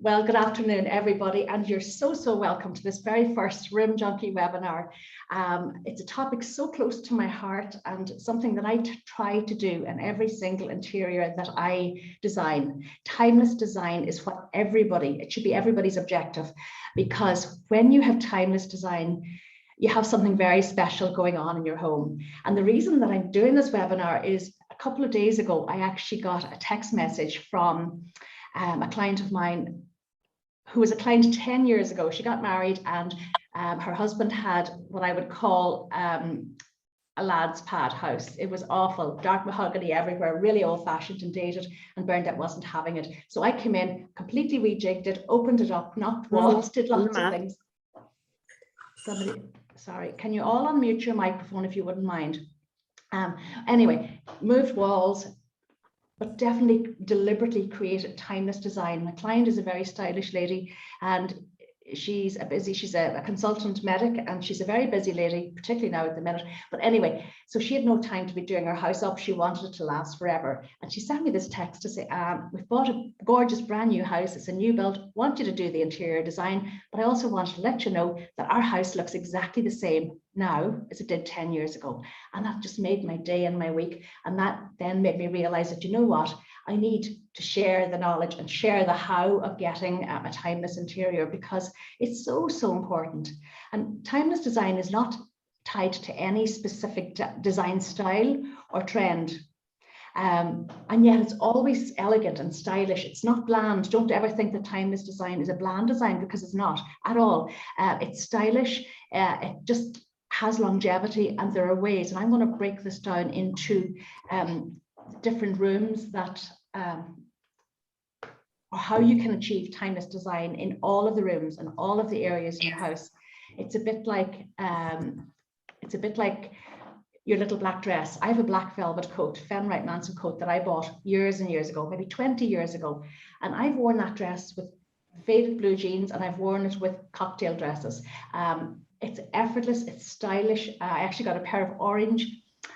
Well, good afternoon, everybody, and you're so welcome to this very first Room Junkie webinar. It's a topic so close to my heart and something that I try to do in every single interior that I design. Timeless design is what it should be everybody's objective, because when you have timeless design, you have something very special going on in your home. And the reason that I'm doing this webinar is a couple of days ago, I actually got a text message from a client of mine who was a client 10 years ago. She got married and her husband had what I would call a lad's pad house. It was awful, dark mahogany everywhere, really old fashioned and dated, and Bernadette wasn't having it. So I came in, completely rejigged it, opened it up, knocked walls, did lots of things. Sorry, can you all unmute your microphone if you wouldn't mind? Anyway, moved walls, but definitely deliberately created timeless design. My client is a very stylish lady, and she's a consultant medic, and she's a very busy lady, particularly now at the minute. But anyway, so she had no time to be doing her house up. She wanted it to last forever. And she sent me this text to say, we've bought a gorgeous brand new house. It's a new build. Want you to do the interior design, but I also want to let you know that our house looks exactly the same now as it did 10 years ago. And that just made my day and my week. And that then made me realize that, you know what, I need to share the knowledge and share the how of getting a timeless interior, because it's so important. And timeless design is not tied to any specific design style or trend. And yet it's always elegant and stylish. It's not bland. Don't ever think that timeless design is a bland design, because it's not at all. It's stylish. It just has longevity, and there are ways, and I'm going to break this down into different rooms that or how you can achieve timeless design in all of the rooms and all of the areas in your house. It's a bit like your little black dress. I have a black velvet coat, Fenright Manson coat, that I bought years and years ago, maybe 20 years ago, and I've worn that dress with faded blue jeans, and I've worn it with cocktail dresses. It's effortless, it's stylish. I actually got a pair of orange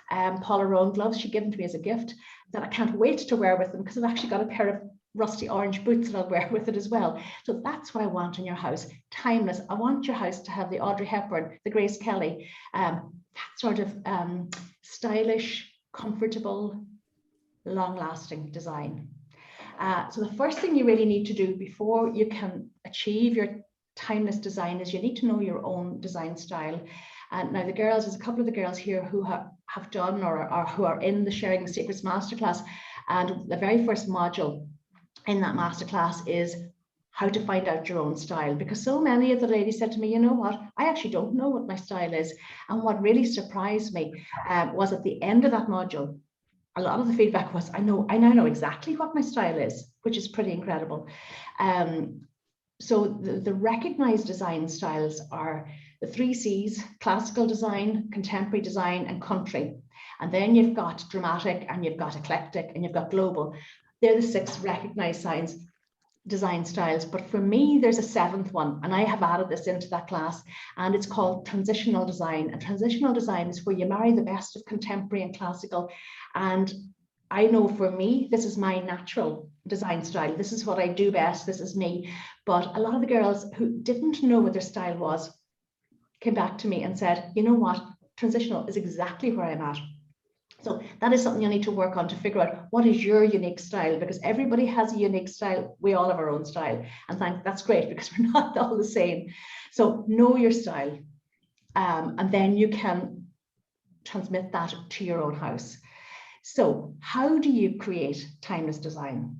Paula Rowan gloves she'd given to me as a gift that I can't wait to wear with them, because I've actually got a pair of rusty orange boots that I'll wear with it as well. So that's what I want in your house, timeless. I want your house to have the Audrey Hepburn, the Grace Kelly, that sort of stylish, comfortable, long-lasting design. So the first thing you really need to do before you can achieve your timeless design is you need to know your own design style. And now there's a couple of the girls here who have done or who are in the Sharing the Secrets Masterclass, and the very first module in that masterclass is how to find out your own style, because so many of the ladies said to me, you know what, I actually don't know what my style is. And what really surprised me was at the end of that module, a lot of the feedback was, I now know exactly what my style is, which is pretty incredible. So the recognized design styles are the 3 C's: classical design, contemporary design, and country. And then you've got dramatic, and you've got eclectic, and you've got global. They're the 6 recognized design styles. But for me, there's a 7th one, and I have added this into that class, and it's called transitional design. And transitional design is where you marry the best of contemporary and classical. And I know for me, this is my natural design style. This is what I do best. This is me. But a lot of the girls who didn't know what their style was came back to me and said, you know what, transitional is exactly where I'm at. So that is something you need to work on to figure out what is your unique style, because everybody has a unique style. We all have our own style, and that's great, because we're not all the same. So know your style, and then you can transmit that to your own house. So how do you create timeless design?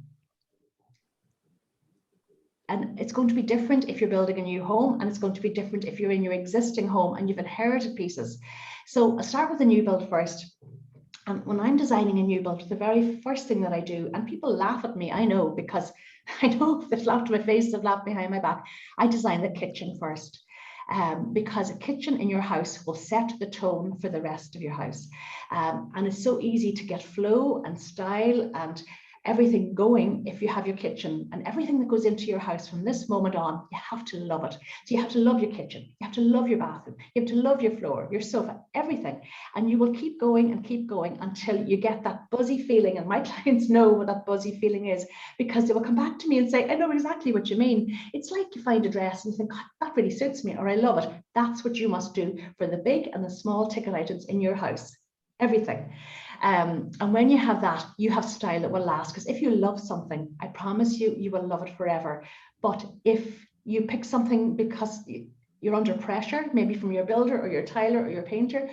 And it's going to be different if you're building a new home, and it's going to be different if you're in your existing home and you've inherited pieces. So I'll start with the new build first. And when I'm designing a new build, the very first thing that I do, and people laugh at me, I know, because I know they've laughed at my face, they've laughed behind my back. I design the kitchen first, because a kitchen in your house will set the tone for the rest of your house. And it's so easy to get flow and style and everything going. If you have your kitchen and everything that goes into your house from this moment on, you have to love it. So you have to love your kitchen, you have to love your bathroom, you have to love your floor, your sofa, everything. And you will keep going until you get that buzzy feeling. And my clients know what that buzzy feeling is, because they will come back to me and say, I know exactly what you mean. It's like you find a dress and you think, God, that really suits me, or I love it. That's what you must do for the big and the small ticket items in your house, everything. And when you have that, you have style that will last. Because if you love something, I promise you, you will love it forever. But if you pick something because you're under pressure, maybe from your builder or your tiler or your painter,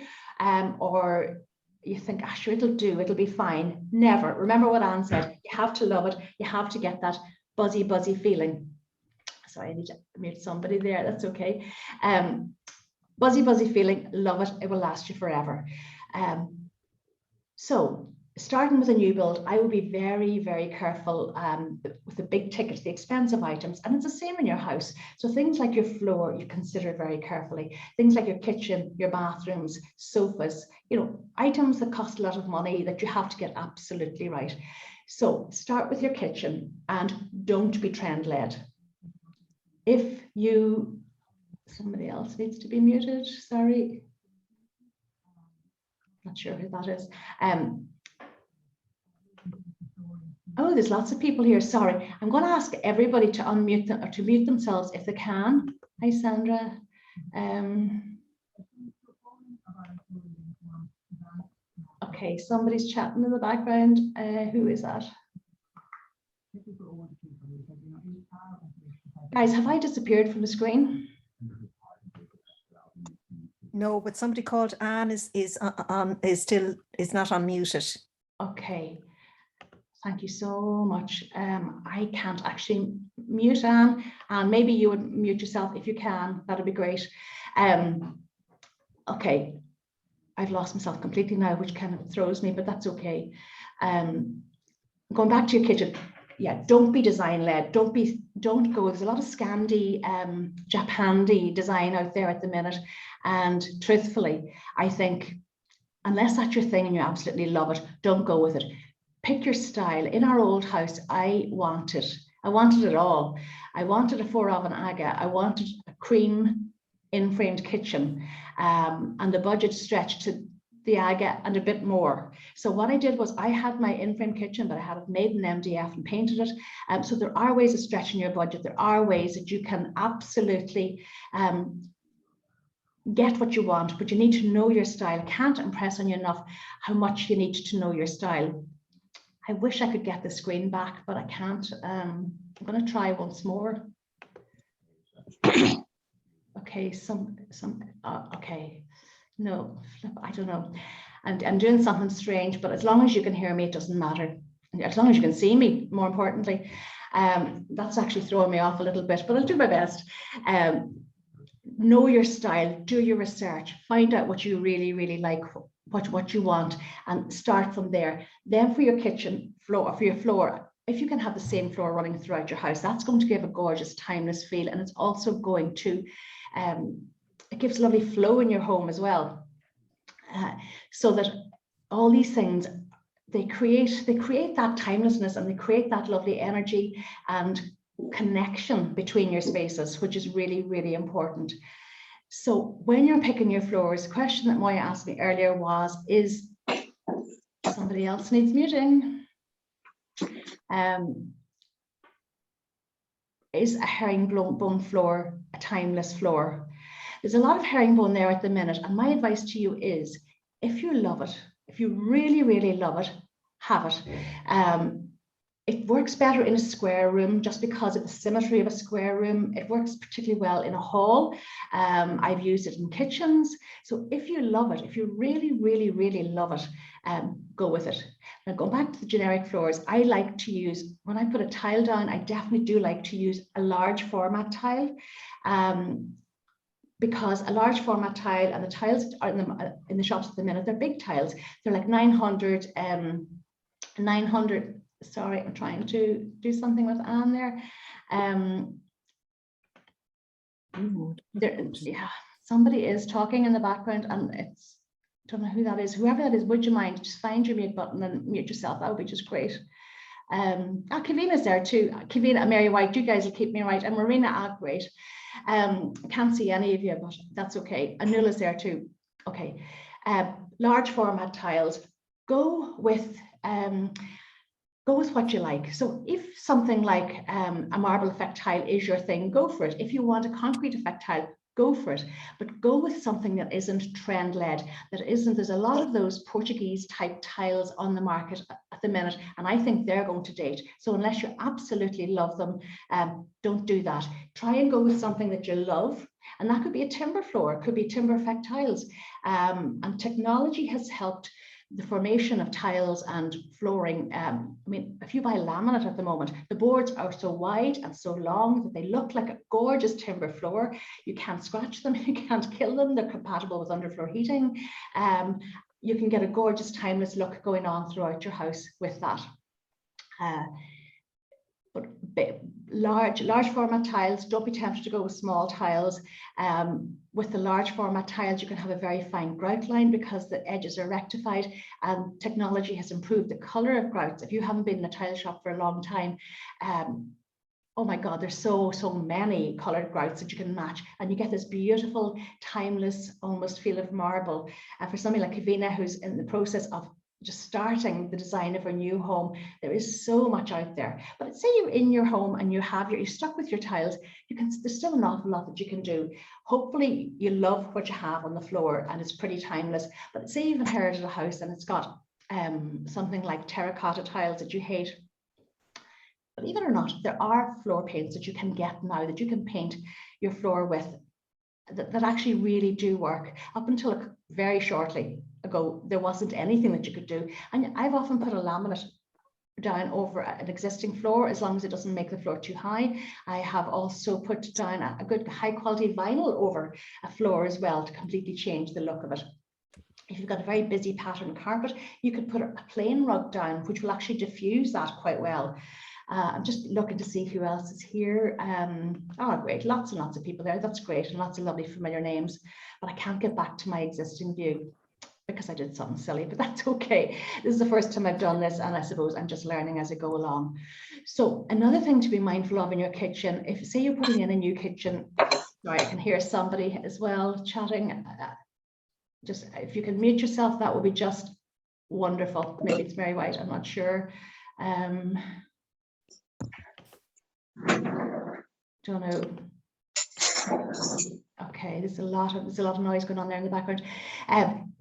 or you think, ah, sure, it'll do, it'll be fine. Never. Remember what Anne said, you have to love it. You have to get that buzzy feeling. Sorry, I need to mute somebody there. That's okay. Buzzy feeling, love it. It will last you forever. So starting with a new build, I would be very, very careful with the big tickets, the expensive items, and it's the same in your house. So things like your floor, you consider very carefully. Things like your kitchen, your bathrooms, sofas, you know, items that cost a lot of money that you have to get absolutely right. So start with your kitchen and don't be trend led. If you, somebody else needs to be muted, sorry. Not sure who that is. Oh, there's lots of people here. Sorry. I'm going to ask everybody to unmute them or to mute themselves if they can. Hi, Sandra. Okay, somebody's chatting in the background. Who is that? Guys, have I disappeared from the screen? No, but somebody called Anne is not unmuted. Okay. Thank you so much. I can't actually mute Anne, and maybe you would mute yourself if you can. That'd be great. Okay, I've lost myself completely now, which kind of throws me, but that's okay. Going back to your kitchen, yeah, don't be design led. Don't go. There's a lot of Scandi, Japandi design out there at the minute, and truthfully, I think unless that's your thing and you absolutely love it, don't go with it. Pick your style. In our old house, I wanted it all. I wanted a 4-oven aga. I wanted a cream in-framed kitchen, and the budget stretched to the aga and a bit more. So what I did was I had my in-frame kitchen, but I had it made in MDF and painted it. So there are ways of stretching your budget. There are ways that you can absolutely get what you want, but you need to know your style. I can't impress on you enough how much you need to know your style. I wish I could get the screen back, but I can't. I'm going to try once more. Okay, okay. No, I don't know. I'm doing something strange, but as long as you can hear me, it doesn't matter. As long as you can see me, more importantly. That's actually throwing me off a little bit, but I'll do my best. Know your style, do your research, find out what you really, really like, what you want, and start from there. Then for your kitchen floor, for your floor, if you can have the same floor running throughout your house, that's going to give a gorgeous, timeless feel. And it's also going to, it gives lovely flow in your home as well. So that all these things, they create that timelessness, and they create that lovely energy and connection between your spaces, which is really, really important. So when you're picking your floors, the question that Moya asked me earlier was, is somebody else needs muting? Is a herringbone floor a timeless floor? There's a lot of herringbone there at the minute, and my advice to you is, if you love it, if you really, really love it, have it. It works better in a square room just because of the symmetry of a square room. It works particularly well in a hall. I've used it in kitchens. So if you love it, if you really, really, really love it, go with it. Now, going back to the generic floors, I like to use, when I put a tile down, I definitely do like to use a large format tile. Because a large format tile, and the tiles are in the shops at the minute, they're big tiles. They're like 900, sorry, I'm trying to do something with Anne there. Yeah, somebody is talking in the background, and it's, don't know who that is. Whoever that is, would you mind just find your mute button and mute yourself? That would be just great. Kavina's there too. Kavina and Mary White, you guys will keep me right. And Marina, great. Can't see any of you, but that's okay. Anula's there too. Okay. Large format tiles. Go with what you like. So if something like a marble effect tile is your thing, go for it. If you want a concrete effect tile, go for it, but go with something that isn't trend led, there's a lot of those Portuguese type tiles on the market at the minute, and I think they're going to date. So unless you absolutely love them, don't do that. Try and go with something that you love, and that could be a timber floor, it could be timber effect tiles, and technology has helped the formation of tiles and flooring. I mean, if you buy laminate at the moment, the boards are so wide and so long that they look like a gorgeous timber floor. You can't scratch them, you can't kill them. They're compatible with underfloor heating. You can get a gorgeous timeless look going on throughout your house with that. But large format tiles, don't be tempted to go with small tiles. With the large format tiles, you can have a very fine grout line because the edges are rectified, and technology has improved the color of grouts. If you haven't been in a tile shop for a long time, oh my God, there's so many colored grouts that you can match, and you get this beautiful, timeless, almost feel of marble. For somebody like Kavina, who's in the process of just starting the design of a new home, there is so much out there. But say you're in your home and you're stuck with your tiles, there's still an awful lot that you can do. Hopefully you love what you have on the floor and it's pretty timeless. But say you've inherited a house and it's got something like terracotta tiles that you hate. Believe it or not, there are floor paints that you can get now that you can paint your floor with that actually really do work. Up until very shortly ago, there wasn't anything that you could do. And I've often put a laminate down over an existing floor as long as it doesn't make the floor too high. I have also put down a good high quality vinyl over a floor as well to completely change the look of it. If you've got a very busy pattern carpet, you could put a plain rug down, which will actually diffuse that quite well. I'm just looking to see who else is here. Oh, great, lots and lots of people there. That's great, and lots of lovely familiar names. But I can't get back to my existing view because I did something silly, but that's okay. This is the first time I've done this, and I suppose I'm just learning as I go along. So another thing to be mindful of in your kitchen, if say you're putting in a new kitchen, sorry, I can hear somebody as well chatting. Just if you can mute yourself, that would be just wonderful. Maybe it's Mary White, I'm not sure. Don't know. Okay, there's a lot of noise going on there in the background.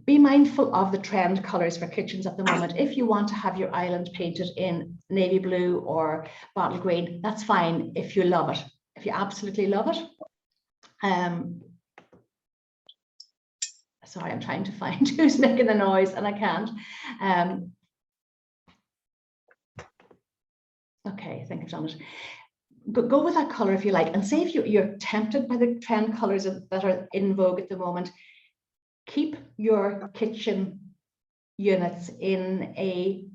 Be mindful of the trend colors for kitchens at the moment. If you want to have your island painted in navy blue or bottle green, that's fine if you love it. If you absolutely love it. Sorry, I'm trying to find who's making the noise and I can't. Okay, I think I've done it. Go with that color if you like, and say if you're tempted by the trend colors that are in vogue at the moment, keep your kitchen units in a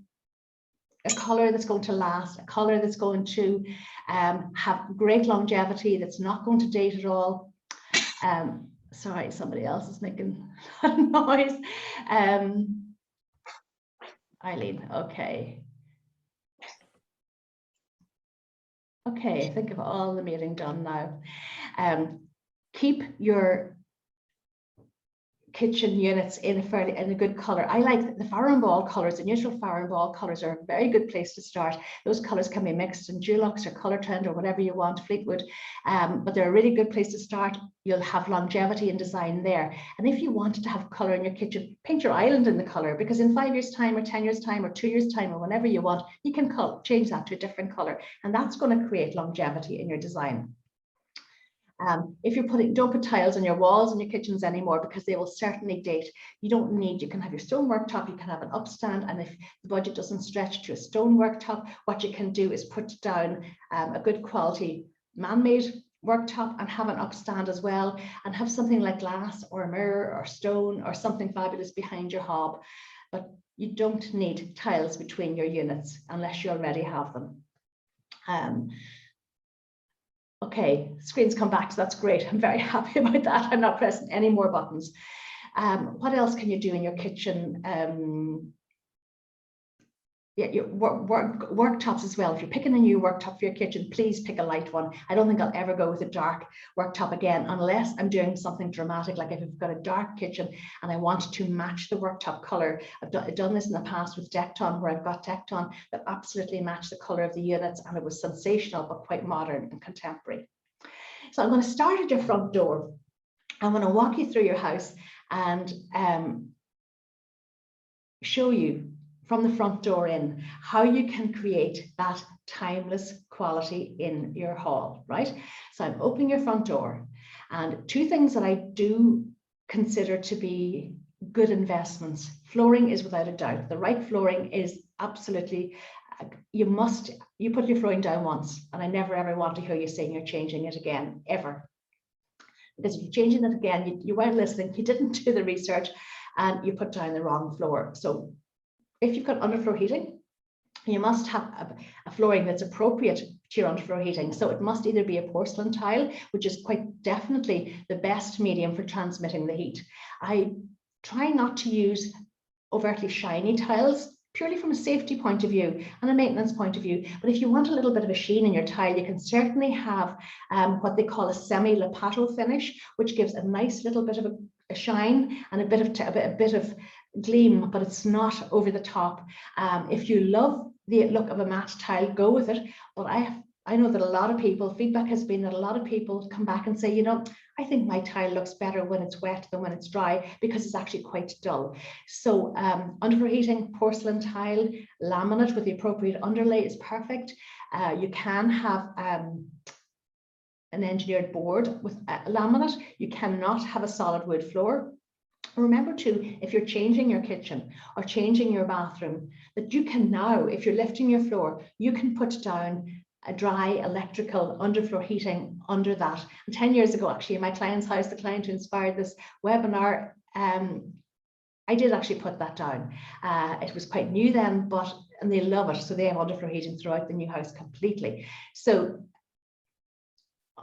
color that's going to last, a color that's going to have great longevity, that's not going to date at all. Sorry, somebody else is making a noise. Eileen, okay. Okay, I think of all the meeting done now. Keep your kitchen units in a good color. I like the Herringbone colors. The neutral Herringbone colors are a very good place to start. Those colors can be mixed in Dulux or Color Trend or whatever you want, Fleetwood, but they're a really good place to start. You'll have longevity in design there. And if you wanted to have color in your kitchen, paint your island in the color, because in 5 years time or 10 years time or 2 years time or whenever you want, you can change that to a different color, and that's going to create longevity in your design. If you're don't put tiles on your walls in your kitchens anymore, because they will certainly date. You can have your stone worktop, you can have an upstand, and if the budget doesn't stretch to a stone worktop, what you can do is put down a good quality man-made worktop and have an upstand as well, and have something like glass or a mirror or stone or something fabulous behind your hob. But you don't need tiles between your units unless you already have them. Okay, screen's come back, so that's great. I'm very happy about that. I'm not pressing any more buttons. What else can you do in your kitchen? yeah, your worktops as well. If you're picking a new worktop for your kitchen, please pick a light one. I don't think I'll ever go with a dark worktop again, unless I'm doing something dramatic, like if I've got a dark kitchen and I want to match the worktop color. I've done this in the past with Decton, where I've got Decton that absolutely matched the color of the units, and it was sensational, but quite modern and contemporary. So I'm going to start at your front door. I'm going to walk you through your house and show you from the front door in how you can create that timeless quality in your hall, right? So I'm opening your front door, and two things that I do consider to be good investments. Flooring is without a doubt. The right flooring is absolutely, you put your flooring down once, and I never ever want to hear you saying you're changing it again, ever. Because if you're changing it again, you weren't listening, you didn't do the research, and you put down the wrong floor. So if you've got underfloor heating, you must have a flooring that's appropriate to your underfloor heating. So it must either be a porcelain tile, which is quite definitely the best medium for transmitting the heat. I try not to use overtly shiny tiles, purely from a safety point of view and a maintenance point of view. But if you want a little bit of a sheen in your tile, you can certainly have what they call a semi-lepato finish, which gives a nice little bit of a shine and a bit of gleam, but it's not over the top. If you love the look of a matte tile, go with it. But I know that a lot of people, feedback has been that a lot of people come back and say, you know, I think my tile looks better when it's wet than when it's dry, because it's actually quite dull. So underfloor heating, porcelain tile, laminate with the appropriate underlay is perfect. You can have an engineered board with laminate. You cannot have a solid wood floor. Remember too, if you're changing your kitchen or changing your bathroom, that you can now, if you're lifting your floor, you can put down a dry electrical underfloor heating under that. And 10 years ago, actually, in my client's house, the client who inspired this webinar, I did actually put that down. It was quite new then, and they love it. So they have underfloor heating throughout the new house completely. So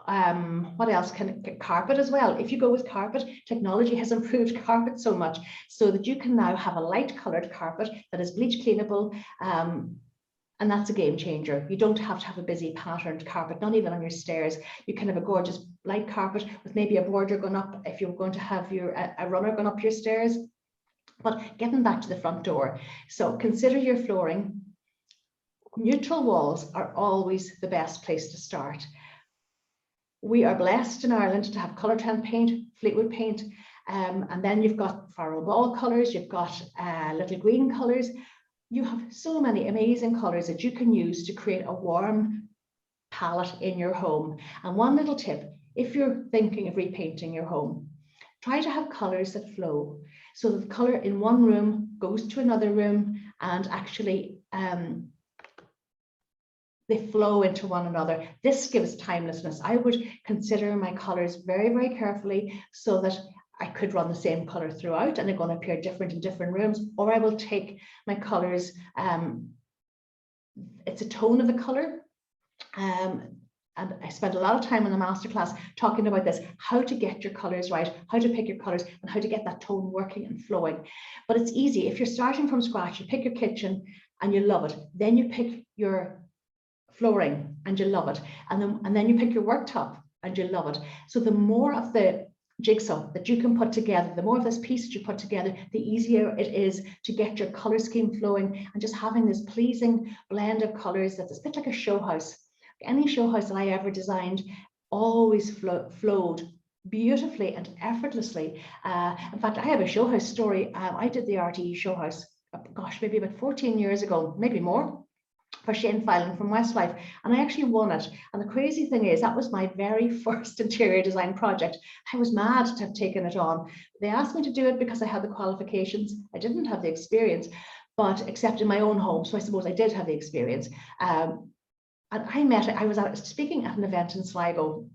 what else? Carpet as well. If you go with carpet, technology has improved carpet so much so that you can now have a light colored carpet that is bleach cleanable, and that's a game changer. You don't have to have a busy patterned carpet, not even on your stairs. You can have a gorgeous light carpet with maybe a border going up if you're going to have a runner going up your stairs. But getting back to the front door, so consider your flooring. Neutral walls are always the best place to start. We are blessed in Ireland to have colour trend paint, Fleetwood paint, and then you've got Farrow Ball colours, you've got little green colours. You have so many amazing colours that you can use to create a warm palette in your home. And one little tip, if you're thinking of repainting your home, try to have colours that flow. So that the colour in one room goes to another room and actually they flow into one another. This gives timelessness. I would consider my colors very, very carefully so that I could run the same color throughout and they're going to appear different in different rooms, or I will take my colors, it's a tone of the color. And I spent a lot of time in the masterclass talking about this, how to get your colors right, how to pick your colors and how to get that tone working and flowing. But it's easy. If you're starting from scratch, you pick your kitchen and you love it. Then you pick your flooring and you love it, and then you pick your worktop and you love it. So the more of the jigsaw that you can put together, the more of this piece that you put together, the easier it is to get your color scheme flowing and just having this pleasing blend of colors that's a bit like a show house. Any show house that I ever designed always flowed beautifully and effortlessly. In fact, I have a show house story. I did the RTE show house, gosh, maybe about 14 years ago, maybe more, for Shane Filan from Westlife, and I actually won it. And the crazy thing is, that was my very first interior design project. I was mad to have taken it on. They asked me to do it because I had the qualifications. I didn't have the experience, but except in my own home, so I suppose I did have the experience. And I was out speaking at an event in Sligo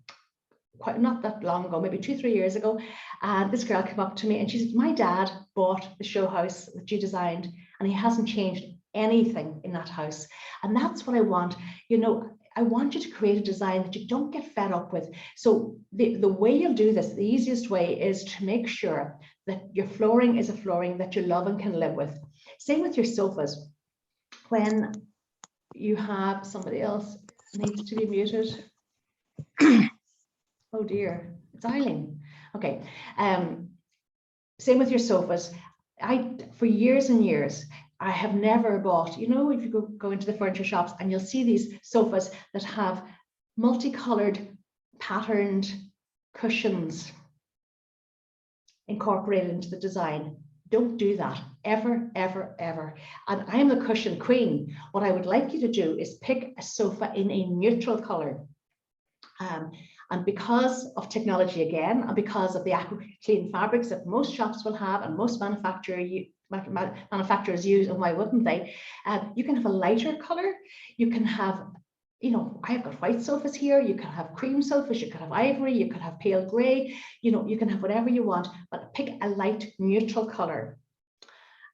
quite not that long ago, maybe 2-3 years ago, and this girl came up to me and she said, my dad bought the show house that you designed and he hasn't changed anything in that house. And that's what I want. You know, I want you to create a design that you don't get fed up with. So the way you'll do this, the easiest way, is to make sure that your flooring is a flooring that you love and can live with. Same with your sofas. when you have somebody else needs to be muted. Oh dear, it's Eileen. Okay. Same with your sofas. For years and years, I have never bought, you know, if you go into the furniture shops and you'll see these sofas that have multicolored patterned cushions incorporated into the design. Don't do that ever, ever, ever. And I am the cushion queen. What I would like you to do is pick a sofa in a neutral color. And because of technology again, and because of the AquaClean fabrics that most shops will have and most manufacturers use, and why wouldn't they? You can have a lighter color. You can have, you know, I've got white sofas here. You can have cream sofas. You can have ivory. You can have pale gray. You know, you can have whatever you want, but pick a light neutral color.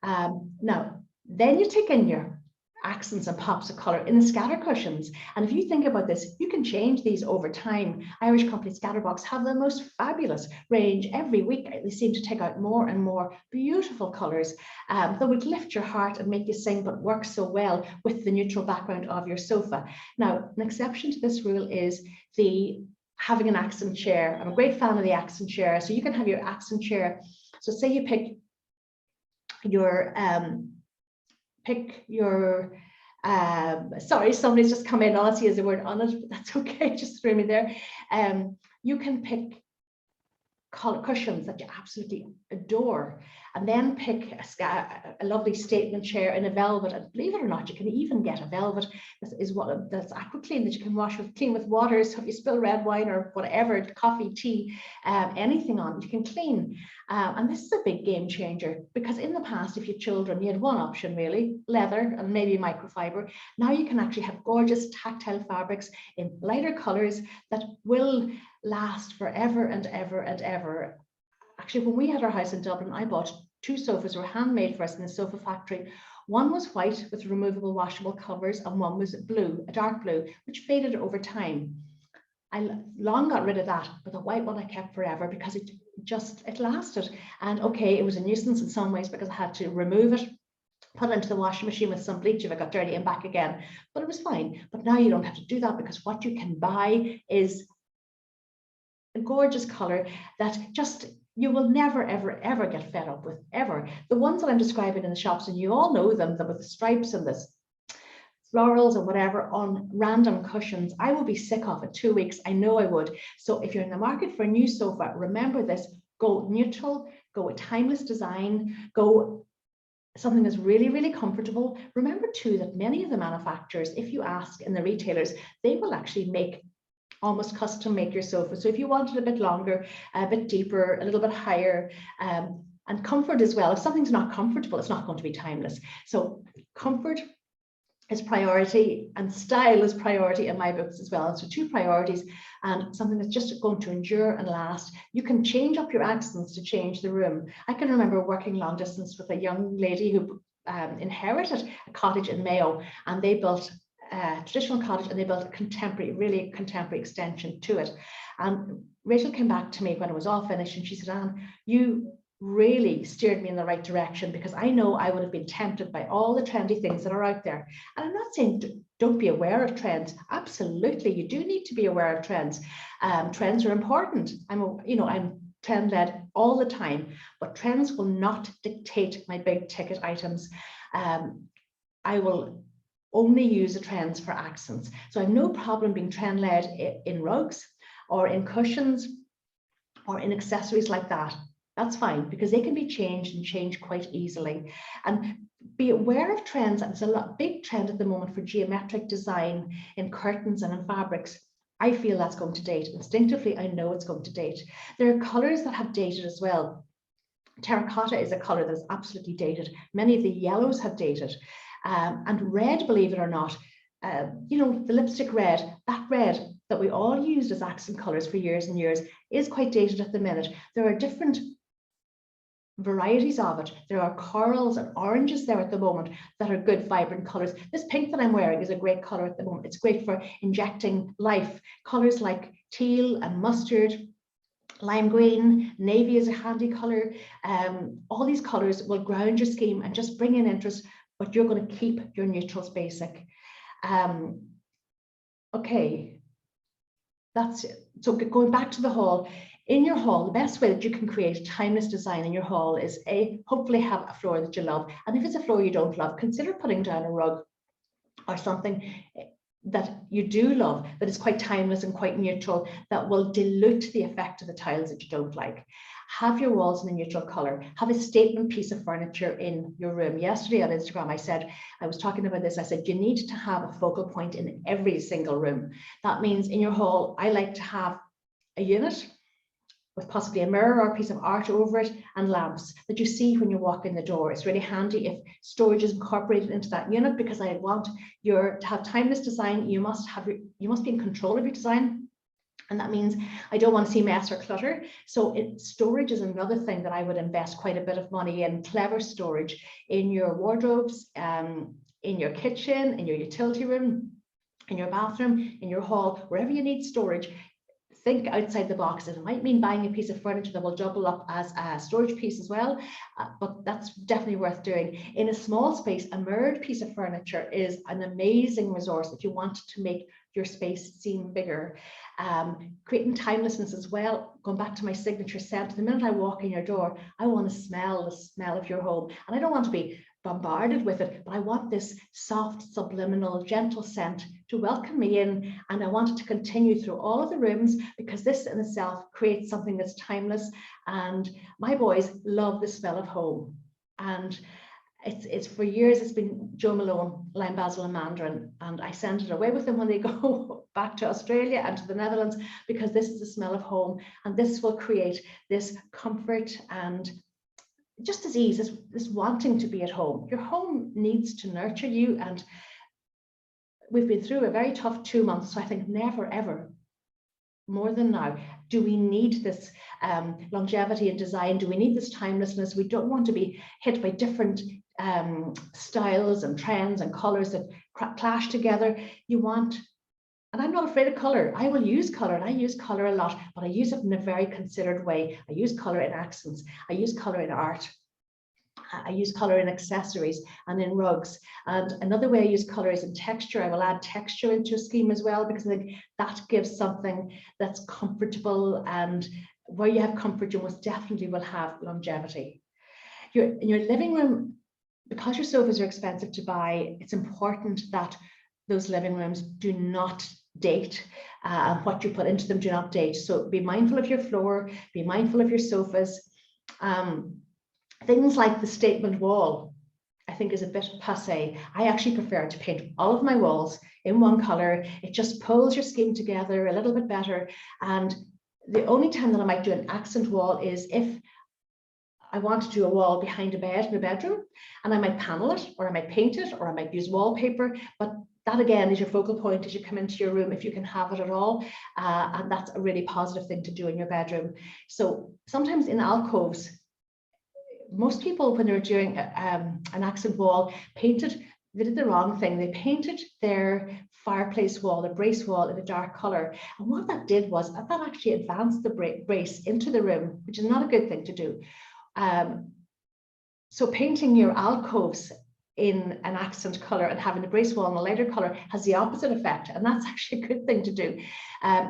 Now, then you take in your accents and pops of color in the scatter cushions. And if you think about this, you can change these over time. Irish company Scatterbox have the most fabulous range every week. They seem to take out more and more beautiful colors that would lift your heart and make you sing, but work so well with the neutral background of your sofa. Now, an exception to this rule is having an accent chair. I'm a great fan of the accent chair. So you can have your accent chair. So say you pick your sorry, somebody's just come in. All I see is the word on it, but that's okay, just threw me there. You can pick cushions that you absolutely adore, and then pick a lovely statement chair in a velvet. And believe it or not, you can even get a velvet that's AquaClean, that you can clean with water. So if you spill red wine or whatever, coffee, tea, anything on it, you can clean. And this is a big game changer, because in the past, if you had children, you had one option really, leather and maybe microfiber. Now you can actually have gorgeous tactile fabrics in lighter colors that will last forever and ever and ever. Actually, when we had our house in Dublin, I bought 2 sofas, were handmade for us in the sofa factory. One was white with removable washable covers, and one was blue, a dark blue, which faded over time. I long got rid of that, but the white one I kept forever because it lasted. And okay, it was a nuisance in some ways because I had to remove it, put it into the washing machine with some bleach if it got dirty, and back again, but it was fine. But now you don't have to do that, because what you can buy is a gorgeous color that just you will never, ever, ever get fed up with, ever. The ones that I'm describing in the shops, and you all know them, with the stripes and the florals or whatever on random cushions, I will be sick of it 2 weeks. I know I would. So if you're in the market for a new sofa, remember this: go neutral, go a timeless design, go something that's really, really comfortable. Remember too that many of the manufacturers, if you ask in the retailers, they will actually almost custom make your sofa. So if you want it a bit longer, a bit deeper, a little bit higher, and comfort as well. If something's not comfortable, it's not going to be timeless. So comfort is priority, and style is priority in my books as well. So 2 priorities, and something that's just going to endure and last. You can change up your accents to change the room. I can remember working long distance with a young lady who inherited a cottage in Mayo, and they built traditional cottage, and they built a really contemporary extension to it. And Rachel came back to me when it was all finished, and she said, "Anne, you really steered me in the right direction, because I know I would have been tempted by all the trendy things that are out there." And I'm not saying don't be aware of trends. Absolutely, you do need to be aware of trends. Trends are important. I'm trend-led all the time, but trends will not dictate my big ticket items. I will only use the trends for accents. So I have no problem being trend-led in rugs or in cushions or in accessories like that. That's fine, because they can be changed quite easily. And be aware of trends. And there's a big trend at the moment for geometric design in curtains and in fabrics. I feel that's going to date. Instinctively, I know it's going to date. There are colors that have dated as well. Terracotta is a color that is absolutely dated. Many of the yellows have dated. And red, believe it or not, the lipstick red, that red that we all used as accent colors for years and years, is quite dated at the minute. There are different varieties of it. There are corals and oranges there at the moment that are good, vibrant colors. This pink that I'm wearing is a great color at the moment. It's great for injecting life. Colors like teal and mustard, lime green, navy is a handy color. All these colors will ground your scheme and just bring in interest, but you're going to keep your neutrals basic. Okay, that's it. So going back to the hall, in your hall, the best way that you can create timeless design in your hall is hopefully have a floor that you love. And if it's a floor you don't love, consider putting down a rug or something that you do love, that is quite timeless and quite neutral, that will dilute the effect of the tiles that you don't like. Have your walls in a neutral color. Have a statement piece of furniture in your room. Yesterday on Instagram, I was talking about this. I said, you need to have a focal point in every single room. That means in your hall, I like to have a unit with possibly a mirror or a piece of art over it and lamps that you see when you walk in the door. It's really handy if storage is incorporated into that unit, because I want to have timeless design. You must be in control of your design. And that means I don't want to see mess or clutter. So storage is another thing that I would invest quite a bit of money in. Clever storage in your wardrobes, in your kitchen, in your utility room, in your bathroom, in your hall, wherever you need storage. Think outside the box. It might mean buying a piece of furniture that will double up as a storage piece as well, but that's definitely worth doing. In a small space, a mirrored piece of furniture is an amazing resource if you want to make your space seem bigger. Creating timelessness as well, going back to my signature scent, the minute I walk in your door, I want to smell the smell of your home, and I don't want to be bombarded with it, but I want this soft, subliminal, gentle scent to welcome me in, and I want it to continue through all of the rooms, because this in itself creates something that's timeless. And my boys love the smell of home, and it's for years it's been Joe Malone, lime basil and mandarin, and I send it away with them when they go back to Australia and to the Netherlands, because this is the smell of home, and this will create this comfort and just as ease, this wanting to be at home. Your home needs to nurture you, and we've been through a very tough 2 months, so I think never ever more than now do we need this longevity in design. Do we need this timelessness? We don't want to be hit by different styles and trends and colors that clash together. You want, and I'm not afraid of color. I will use color, and I use color a lot, but I use it in a very considered way. I use color in accents. I use color in art. I use color in accessories and in rugs. And another way I use color is in texture. I will add texture into a scheme as well, because I think that gives something that's comfortable, and where you have comfort, you most definitely will have longevity. In your living room, because your sofas are expensive to buy, it's important that those living rooms do not date, and what you put into them do not date. So be mindful of your floor, be mindful of your sofas. Things like the statement wall, I think, is a bit passé. I actually prefer to paint all of my walls in one color. It just pulls your scheme together a little bit better. And the only time that I might do an accent wall is if I want to do a wall behind a bed in a bedroom, and I might panel it, or I might paint it, or I might use wallpaper. But that again is your focal point as you come into your room, if you can have it at all. And that's a really positive thing to do in your bedroom. So sometimes in alcoves, most people, when they're doing an accent wall, they did the wrong thing. They painted their fireplace wall, the brace wall, in a dark color. And what that did was that actually advanced the brace into the room, which is not a good thing to do. So painting your alcoves in an accent color and having the brace wall in a lighter color has the opposite effect, and that's actually a good thing to do.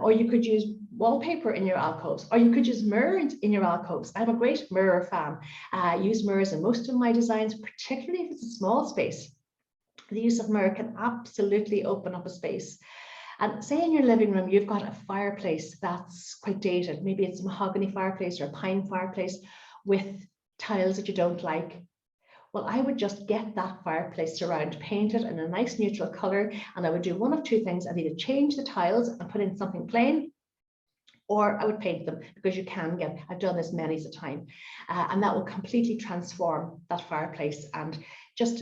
Or you could use wallpaper in your alcoves, or you could use mirrors in your alcoves. I'm a great mirror fan. I use mirrors in most of my designs, particularly if it's a small space. The use of mirror can absolutely open up a space. And say in your living room you've got a fireplace that's quite dated, maybe it's a mahogany fireplace or a pine fireplace with tiles that you don't like. Well, I would just get that fireplace surround, paint it in a nice neutral color, and I would do one of two things. I'd either change the tiles and put in something plain, or I would paint them, because you can get, I've done this many a time, and that will completely transform that fireplace and just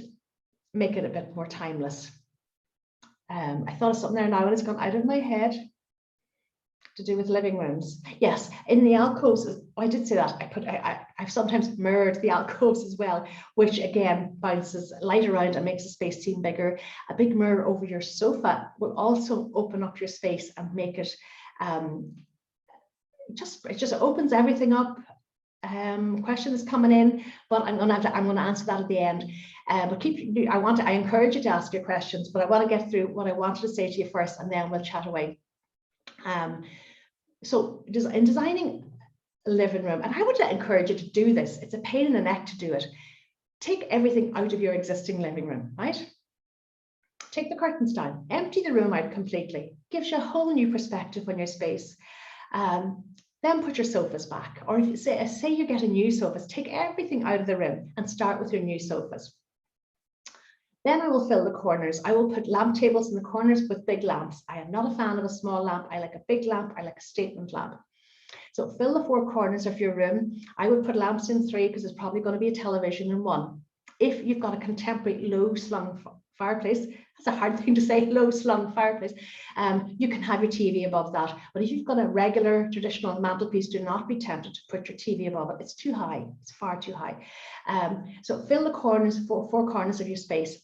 make it a bit more timeless. I thought of something there now and it's gone out of my head. To do with living rooms. Yes, in the alcoves, I did say that. I've sometimes mirrored the alcoves as well, which again bounces light around and makes the space seem bigger. A big mirror over your sofa will also open up your space and make it it just opens everything up. question that's coming in, but I'm going to answer that at the end. But I encourage you to ask your questions, but I want to get through what I wanted to say to you first, and then we'll chat away. So in designing a living room, and I would encourage you to do this. It's a pain in the neck to do it. Take everything out of your existing living room, right? Take the curtains down, empty the room out completely. Gives you a whole new perspective on your space. Then put your sofas back, or if you say you're getting new sofas, take everything out of the room and start with your new sofas. Then I will fill the corners. I will put lamp tables in the corners with big lamps. I am not a fan of a small lamp. I like a big lamp. I like a statement lamp. So fill the 4 corners of your room. I would put lamps in 3 because there's probably going to be a television in 1. If you've got a contemporary low slung fireplace, that's a hard thing to say, low slung fireplace, you can have your TV above that. But if you've got a regular traditional mantelpiece, do not be tempted to put your TV above it. It's too high. It's far too high. So fill the corners, 4 corners of your space.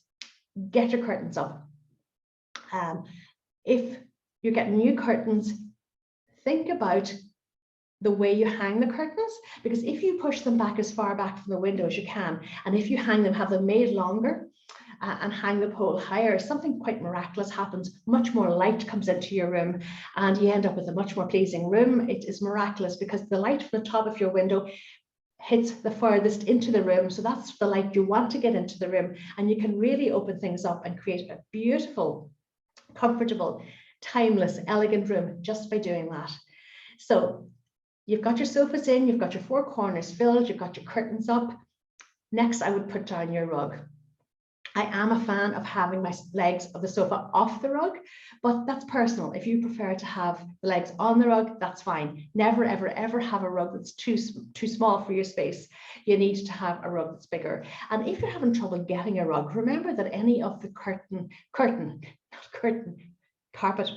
Get your curtains up. If you're getting new curtains, think about the way you hang the curtains, because if you push them back as far back from the window as you can, and if you hang them, have them made longer, and hang the pole higher, something quite miraculous happens. Much more light comes into your room, and you end up with a much more pleasing room. It is miraculous because the light from the top of your window hits the furthest into the room. So that's the light you want to get into the room, and you can really open things up and create a beautiful, comfortable, timeless, elegant room just by doing that. So you've got your sofas in, you've got your 4 corners filled, you've got your curtains up. Next, I would put down your rug. I am a fan of having my legs of the sofa off the rug, but that's personal. If you prefer to have the legs on the rug, that's fine. Never, ever, ever have a rug that's too small for your space. You need to have a rug that's bigger. And if you're having trouble getting a rug, remember that any of the carpet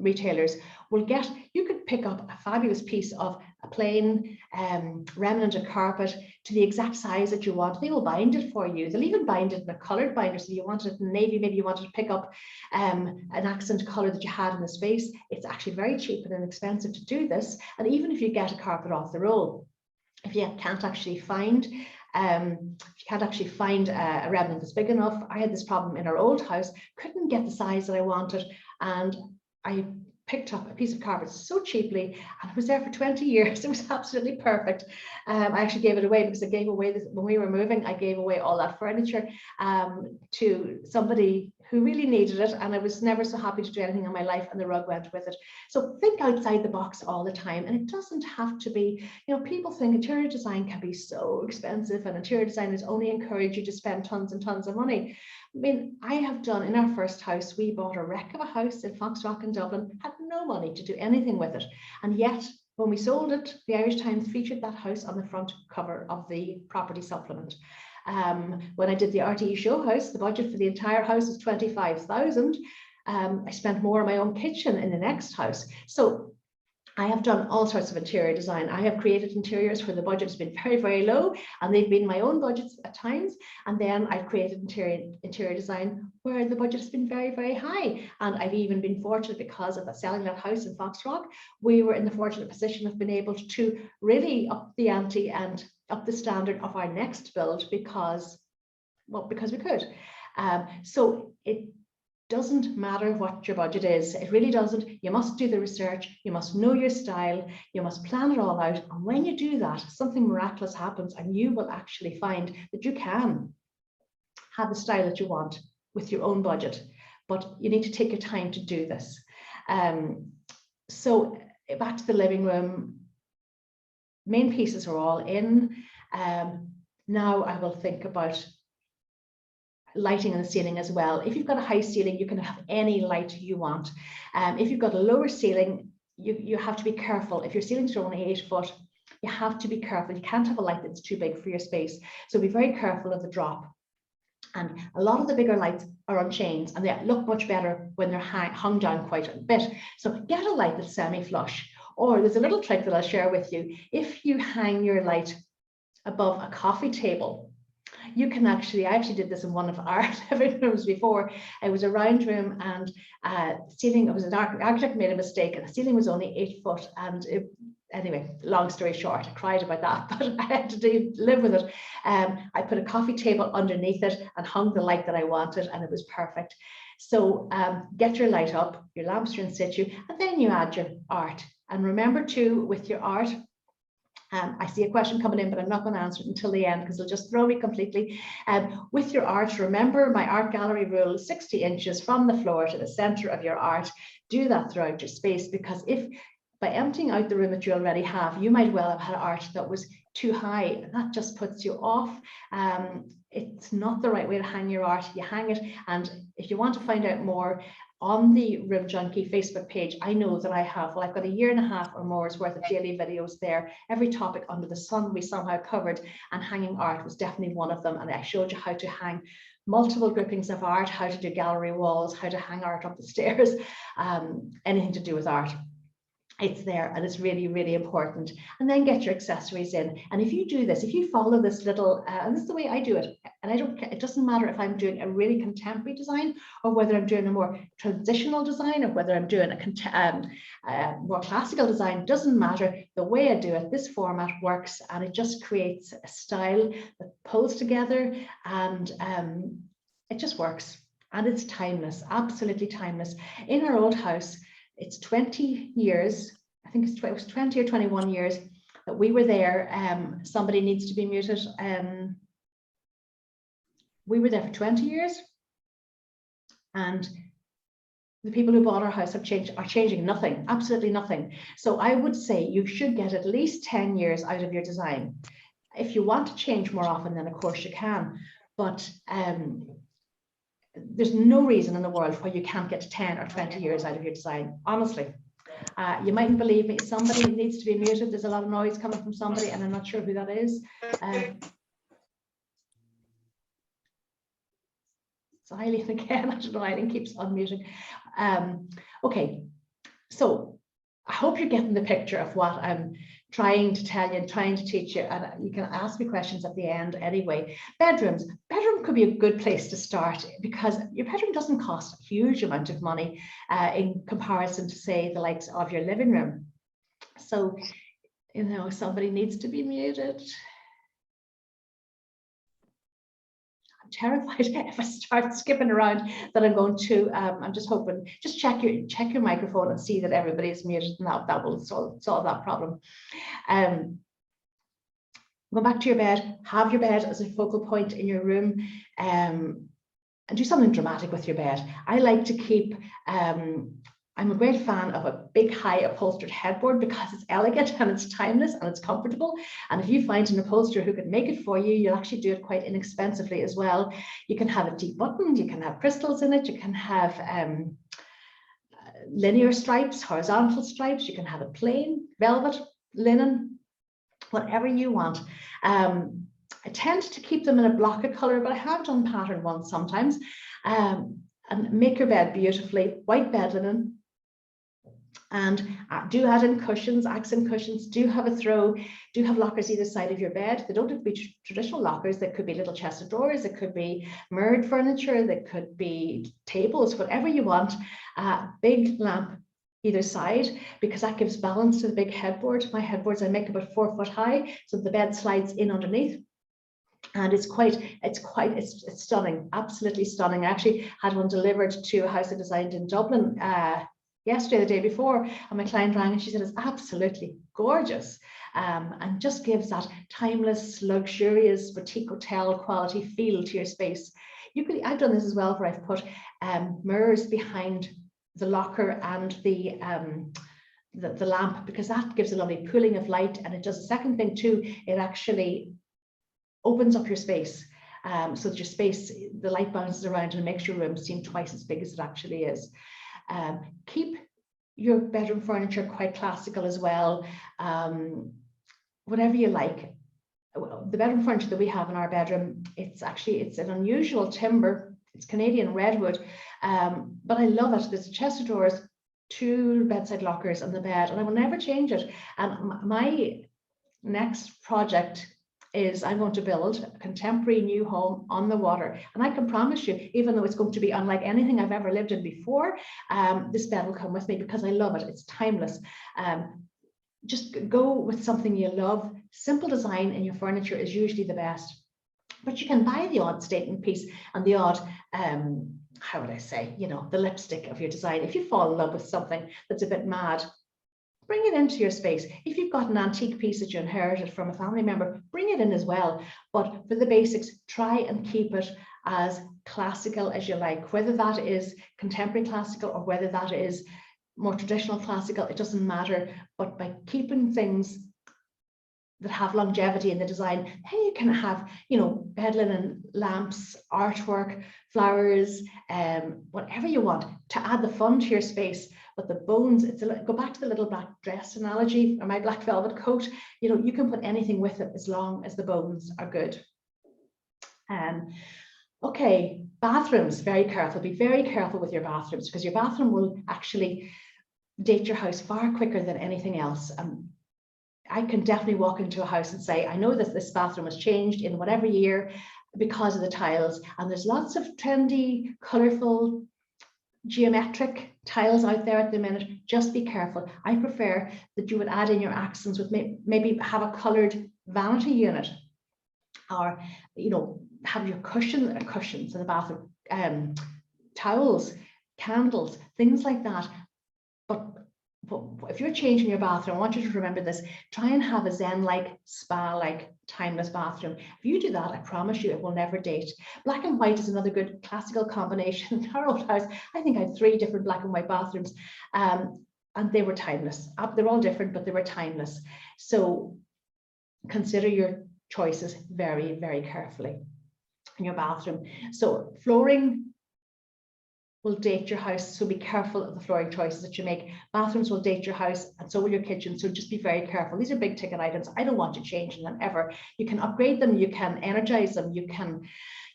retailers will get, you could pick up a fabulous piece of a plain remnant of carpet to the exact size that you want. They will bind it for you. They'll even bind it in a coloured binder. So you wanted it in navy, maybe you wanted to pick up an accent colour that you had in the space. It's actually very cheap and inexpensive to do this. And even if you get a carpet off the roll, if you can't actually find a remnant that's big enough. I had this problem in our old house, couldn't get the size that I wanted, and I picked up a piece of carpet so cheaply, and it was there for 20 years. It was absolutely perfect. I actually gave it away because I gave away this when we were moving. I gave away all that furniture to somebody who really needed it, and I was never so happy to do anything in my life, and the rug went with it. So think outside the box all the time, and it doesn't have to be, people think interior design can be so expensive, and interior designers only encourage you to spend tons and tons of money. I mean, I have done, in our first house, we bought a wreck of a house in Foxrock in Dublin, had no money to do anything with it. And yet, when we sold it, the Irish Times featured that house on the front cover of the property supplement. When I did the RTE show house, the budget for the entire house was 25,000. I spent more on my own kitchen in the next house. So I have done all sorts of interior design. I have created interiors where the budget has been very, very low, and they've been my own budgets at times. And then I've created interior design where the budget has been very, very high. And I've even been fortunate, because of selling that house in Foxrock, we were in the fortunate position of being able to really up the ante and up the standard of our next build because we could. So it doesn't matter what your budget is. It really doesn't. You must do the research. You must know your style. You must plan it all out. And when you do that, something miraculous happens, and you will actually find that you can have the style that you want with your own budget. But you need to take your time to do this. So back to the living room. Main pieces are all in. Now I will think about lighting on the ceiling as well. If you've got a high ceiling, you can have any light you want. If you've got a lower ceiling, you have to be careful. If your ceilings are only 8 foot, you have to be careful. You can't have a light that's too big for your space. So be very careful of the drop. And a lot of the bigger lights are on chains, and they look much better when they're hung down quite a bit. So get a light that's semi-flush. Or there's a little trick that I'll share with you. If you hang your light above a coffee table, you can I actually did this in one of our living rooms before. It was a round room, and ceiling, it was an architect made a mistake, and the ceiling was only 8 foot, and anyway, long story short, I cried about that, but I had to live with it. I put a coffee table underneath it and hung the light that I wanted, and it was perfect. So get your light up, your lamps are in situ, and then you add your art. And remember too, with your art, I see a question coming in, but I'm not going to answer it until the end because it'll just throw me completely. With your art, remember my art gallery rule, 60 inches from the floor to the center of your art. Do that throughout your space, because if by emptying out the room that you already have, you might well have had art that was too high, and that just puts you off. It's not the right way to hang your art. You hang it, and if you want to find out more, on the Room Junkie Facebook page, I know that I've got 1.5 years or more's worth of daily videos there. Every topic under the sun we somehow covered, and hanging art was definitely one of them. And I showed you how to hang multiple groupings of art, how to do gallery walls, how to hang art up the stairs, anything to do with art. It's there, and it's really, really important. And then get your accessories in. And if you do this, if you follow this little, and this is the way I do it, and it doesn't matter if I'm doing a really contemporary design or whether I'm doing a more traditional design or whether I'm doing a more classical design, doesn't matter. The way I do it, this format works, and it just creates a style that pulls together, and it just works. And it's timeless, absolutely timeless. In our old house, it's 20 years, I think it was 20 or 21 years that we were there. Somebody needs to be muted. We were there for 20 years, and the people who bought our house are changing nothing, absolutely nothing. So I would say you should get at least 10 years out of your design. If you want to change more often, then of course you can, but there's no reason in the world why you can't get 10 or 20 years out of your design, honestly. You mightn't believe me, somebody needs to be muted. There's a lot of noise coming from somebody, and I'm not sure who that is. It's Eileen again. I don't know, Eileen keeps unmuting. Okay, so I hope you're getting the picture of what I'm trying to tell you and trying to teach you, and you can ask me questions at the end anyway. Bedroom could be a good place to start, because your bedroom doesn't cost a huge amount of money in comparison to, say, the likes of your living room. So, you know, somebody needs to be muted. I'm terrified if I start skipping around that I'm going to, I'm just hoping, just check your microphone and see that everybody is muted, and that will solve that problem. Go back to your bed, have your bed as a focal point in your room, and do something dramatic with your bed. I like to keep, I'm a great fan of a big high upholstered headboard, because it's elegant and it's timeless and it's comfortable. And if you find an upholsterer who can make it for you, you'll actually do it quite inexpensively as well. You can have it deep buttoned, you can have crystals in it, you can have linear stripes, horizontal stripes, you can have it plain, velvet, linen, whatever you want. I tend to keep them in a block of color, but I have done pattern ones sometimes. And make your bed beautifully, white bed linen. And do add in cushions, accent cushions, do have a throw, do have lockers either side of your bed. They don't have to be traditional lockers. They could be little chest of drawers, it could be mirrored furniture, they could be tables, whatever you want. Big lamp either side, because that gives balance to the big headboard. My headboards I make about 4 foot high, so the bed slides in underneath. And it's stunning, absolutely stunning. I actually had one delivered to a house I designed in Dublin yesterday, the day before, and my client rang and she said it's absolutely gorgeous, and just gives that timeless, luxurious boutique hotel quality feel to your space. I've done this as well, where I've put mirrors behind the locker and the lamp, because that gives a lovely pooling of light. And it does a second thing too, it actually opens up your space, so that your space, the light bounces around and makes your room seem twice as big as it actually is. Keep your bedroom furniture quite classical as well, whatever you like. The bedroom furniture that we have in our bedroom, it's an unusual timber, it's Canadian redwood, but I love it. There's a chest of drawers, 2 bedside lockers on the bed, and I will never change it. And my next project is I'm going to build a contemporary new home on the water. And I can promise you, even though it's going to be unlike anything I've ever lived in before, this bed will come with me because I love it. It's timeless. just go with something you love. Simple design in your furniture is usually the best, but you can buy the odd statement piece and the odd, how would I say, you know, the lipstick of your design. If you fall in love with something that's a bit mad, bring it into your space. If you've got an antique piece that you inherited from a family member, bring it in as well. But for the basics, try and keep it as classical as you like, whether that is contemporary classical or whether that is more traditional classical, it doesn't matter. But by keeping things that have longevity in the design, then you can have, you know, bed linen, lamps, artwork, flowers, whatever you want to add the fun to your space. But the bones, go back to the little black dress analogy or my black velvet coat, you know, you can put anything with it as long as the bones are good. Okay, bathrooms, very careful. Be very careful with your bathrooms, because your bathroom will actually date your house far quicker than anything else. I can definitely walk into a house and say, I know that this bathroom was changed in whatever year because of the tiles. And there's lots of trendy, colorful, geometric tiles out there at the minute. Just be careful. I prefer that you would add in your accents with maybe have a colored vanity unit, or, you know, have your cushions in the bathroom, towels, candles, things like that. But if you're changing your bathroom, I want you to remember this. Try and have a Zen-like, spa-like, timeless bathroom. If you do that, I promise you it will never date. Black and white is another good classical combination. In our old house, I think I had 3 different black and white bathrooms, and they were timeless. They're all different, but they were timeless. So consider your choices very, very carefully in your bathroom. So flooring will date your house, so be careful of the flooring choices that you make. Bathrooms will date your house, and so will your kitchen, so just be very careful. These are big ticket items. I don't want you changing them ever. You can upgrade them, you can energize them, you can,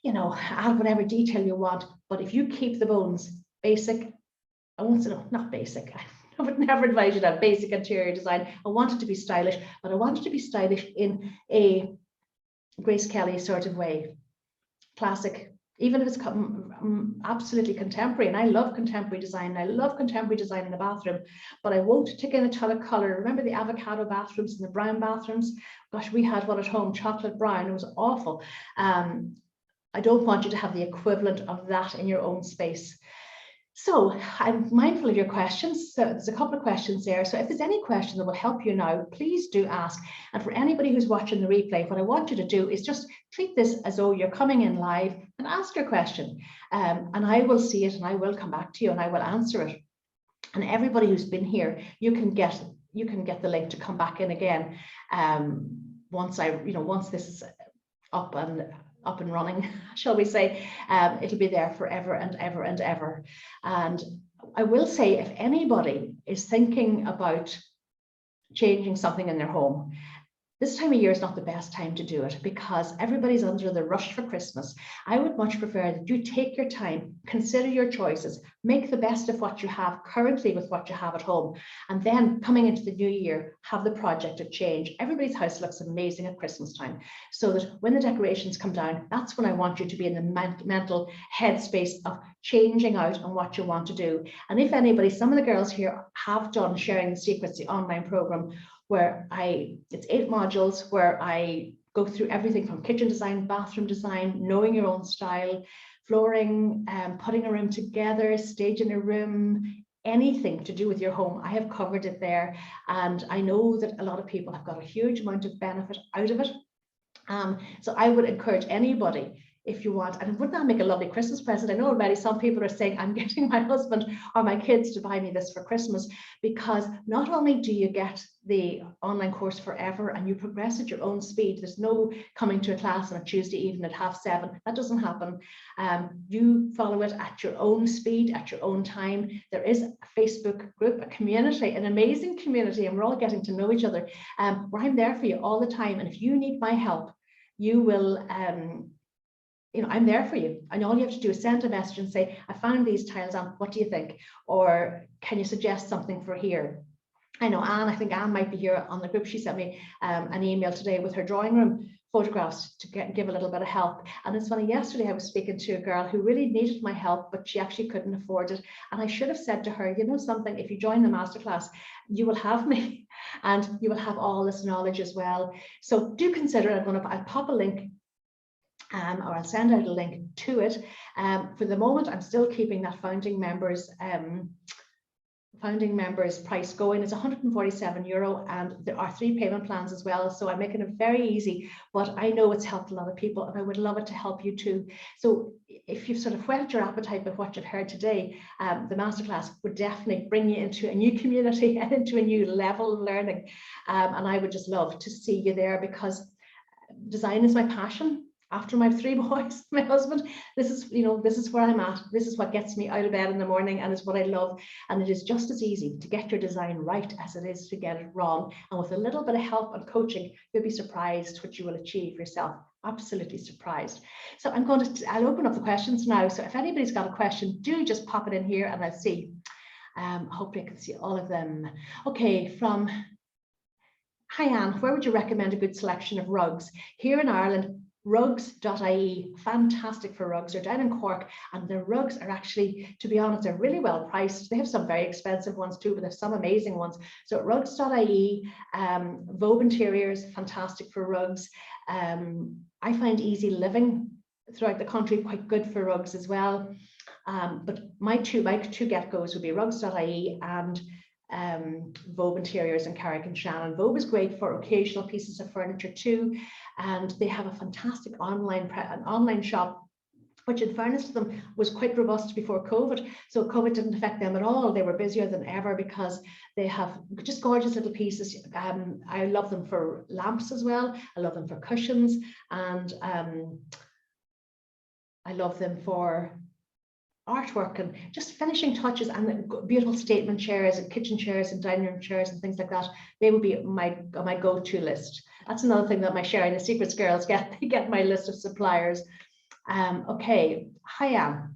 you know, add whatever detail you want, but if you keep the bones basic, I won't say, no, not basic, I would never advise you to have basic interior design. I want it to be stylish, but I want it to be stylish in a Grace Kelly sort of way, classic. Even if it's absolutely contemporary, and I love contemporary design, I love contemporary design in the bathroom, but I won't take in a ton of color. Remember the avocado bathrooms and the brown bathrooms? Gosh, we had one at home, chocolate brown, it was awful. I don't want you to have the equivalent of that in your own space. So I'm mindful of your questions. So there's a couple of questions there. So if there's any question that will help you now, please do ask. And for anybody who's watching the replay, what I want you to do is just treat this as though you're coming in live and ask your question. And I will see it and I will come back to you and I will answer it. And everybody who's been here, you can get the link to come back in again once this is up and running, shall we say. It'll be there forever and ever and ever. And I will say, if anybody is thinking about changing something in their home, this time of year is not the best time to do it because everybody's under the rush for Christmas. I would much prefer that you take your time, consider your choices, make the best of what you have currently with what you have at home, and then coming into the new year, have the project of change. Everybody's house looks amazing at Christmas time, so that when the decorations come down, that's when I want you to be in the mental headspace of changing out on what you want to do. And if anybody, some of the girls here have done Sharing the Secrets, the online program, where it's 8 modules where I go through everything from kitchen design, bathroom design, knowing your own style, flooring, putting a room together, staging a room, anything to do with your home. I have covered it there. And I know that a lot of people have got a huge amount of benefit out of it. So I would encourage anybody, if you want, and wouldn't that make a lovely Christmas present? I know already some people are saying, I'm getting my husband or my kids to buy me this for Christmas, because not only do you get the online course forever and you progress at your own speed. There's no coming to a class on a Tuesday evening at 7:30. That doesn't happen. You follow it at your own speed, at your own time. There is a Facebook group, a community, an amazing community, and we're all getting to know each other, where I'm there for you all the time. And if you need my help, you will, I'm there for you. And all you have to do is send a message and say, I found these tiles on, what do you think? Or can you suggest something for here? I know Anne, I think Anne might be here on the group. She sent me an email today with her drawing room photographs to give a little bit of help. And it's funny, yesterday I was speaking to a girl who really needed my help, but she actually couldn't afford it. And I should have said to her, you know something, if you join the masterclass, you will have me and you will have all this knowledge as well. So do consider, I'll pop a link or I'll send out a link to it. For the moment, I'm still keeping that founding members price going. It's €147, and there are 3 payment plans as well. So I'm making it very easy, but I know it's helped a lot of people, and I would love it to help you too. So if you've sort of whetted your appetite with what you've heard today, the masterclass would definitely bring you into a new community and into a new level of learning. And I would just love to see you there, because design is my passion. After my 3 boys, my husband, this is where I'm at. This is what gets me out of bed in the morning, and it's what I love. And it is just as easy to get your design right as it is to get it wrong. And with a little bit of help and coaching, you'll be surprised what you will achieve yourself. Absolutely surprised. So I'll open up the questions now. So if anybody's got a question, do just pop it in here and I'll see. Hopefully I can see all of them. Okay, hi Anne, where would you recommend a good selection of rugs? Here in Ireland, rugs.ie, fantastic for rugs. They're down in Cork, and the rugs are actually, to be honest, they're really well priced. They have some very expensive ones too, but there's some amazing ones. So rugs.ie, Vogue Interiors, fantastic for rugs. I find Easy Living throughout the country quite good for rugs as well. But my two get-goes would be rugs.ie and Vogue Interiors in Carrick and Shannon. Vogue is great for occasional pieces of furniture too, and they have a fantastic online shop, which in fairness to them was quite robust before COVID. So COVID didn't affect them at all. They were busier than ever because they have just gorgeous little pieces. I love them for lamps as well. I love them for cushions, and I love them for artwork and just finishing touches, and beautiful statement chairs and kitchen chairs and dining room chairs and things like that. They would be my go-to list. That's another thing that my Sharing the Secrets girls get. They get my list of suppliers. Okay, hi Anne.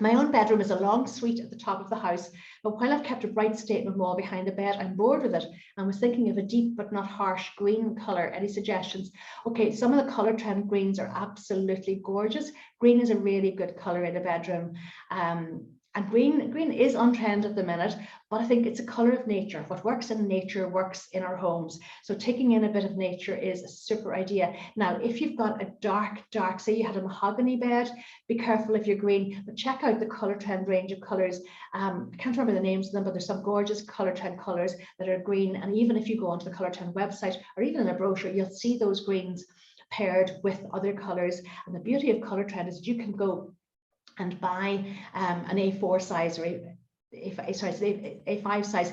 My own bedroom is a long suite at the top of the house, but while I've kept a bright statement wall behind the bed, I'm bored with it and was thinking of a deep but not harsh green color. Any suggestions? Okay, some of the color trend greens are absolutely gorgeous. Green is a really good color in a bedroom. And green is on trend at the minute, but I think it's a color of nature. What works in nature works in our homes. So taking in a bit of nature is a super idea. Now, if you've got a dark, say you had a mahogany bed, be careful if you're green, but check out the color trend range of colors. I can't remember the names of them, but there's some gorgeous color trend colors that are green. And even if you go onto the color trend website or even in a brochure, you'll see those greens paired with other colors. And the beauty of color trend is you can go and buy an A4 size or A5 size